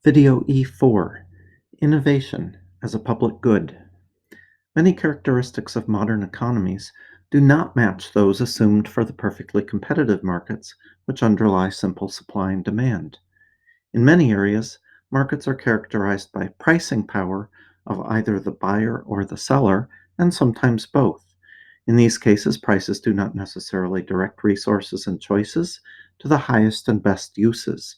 Video E4: Innovation as a Public Good. Many characteristics of modern economies do not match those assumed for the perfectly competitive markets which underlie simple supply and demand. In many areas, markets are characterized by pricing power of either the buyer or the seller, and sometimes both. In these cases, prices do not necessarily direct resources and choices to the highest and best uses.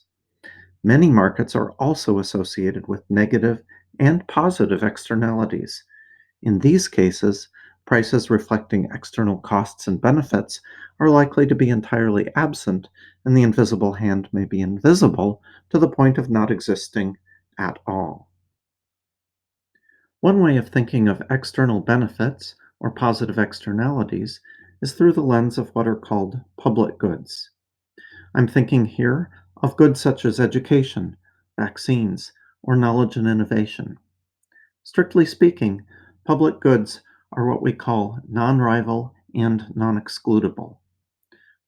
Many markets are also associated with negative and positive externalities. In these cases, prices reflecting external costs and benefits are likely to be entirely absent, and the invisible hand may be invisible to the point of not existing at all. One way of thinking of external benefits or positive externalities is through the lens of what are called public goods. I'm thinking here of goods such as education, vaccines, or knowledge and innovation. Strictly speaking, public goods are what we call non-rival and non-excludable.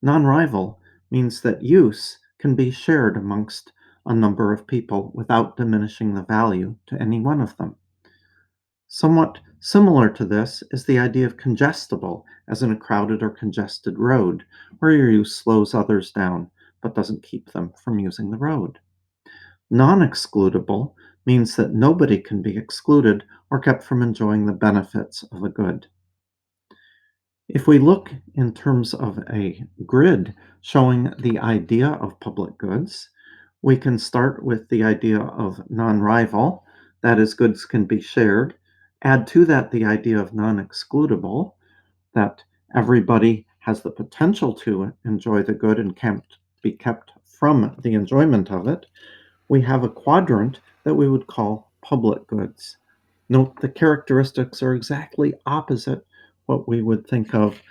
Non-rival means that use can be shared amongst a number of people without diminishing the value to any one of them. Somewhat similar to this is the idea of congestible, as in a crowded or congested road, where your use slows others down but doesn't keep them from using the road. Non-excludable means that nobody can be excluded or kept from enjoying the benefits of a good. If we look in terms of a grid showing the idea of public goods, we can start with the idea of non-rival, that is, goods can be shared. Add to that the idea of non-excludable, that everybody has the potential to enjoy the good and can't be kept from the enjoyment of it. We have a quadrant that we would call public goods. Note the characteristics are exactly opposite what we would think of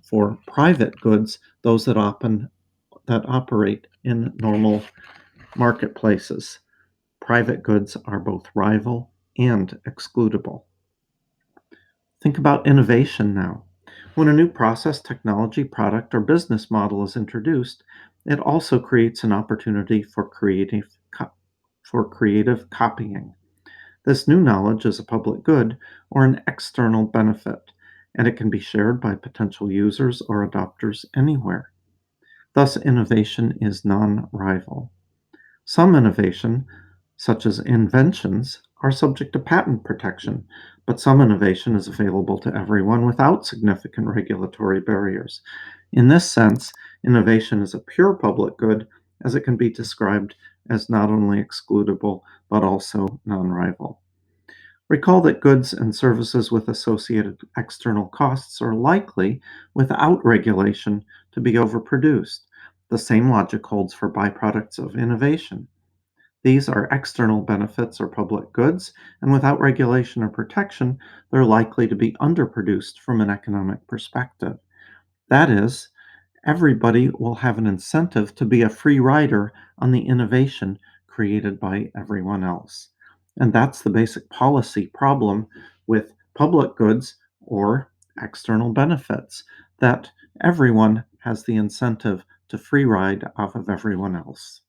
for private goods, those that operate in normal marketplaces. Private goods are both rival and excludable. Think about innovation now. When a new process, technology, product, or business model is introduced, it also creates an opportunity for creative copying. This new knowledge is a public good or an external benefit, and it can be shared by potential users or adopters anywhere. Thus, innovation is non-rival. Some innovation, such as inventions, are subject to patent protection, but some innovation is available to everyone without significant regulatory barriers. In this sense, innovation is a pure public good, as it can be described as not only excludable but also non-rival. Recall that goods and services with associated external costs are likely, without regulation, to be overproduced. The same logic holds for byproducts of innovation. These are external benefits or public goods, and without regulation or protection, they're likely to be underproduced from an economic perspective. That is, everybody will have an incentive to be a free rider on the innovation created by everyone else. And that's the basic policy problem with public goods or external benefits, that everyone has the incentive to free ride off of everyone else.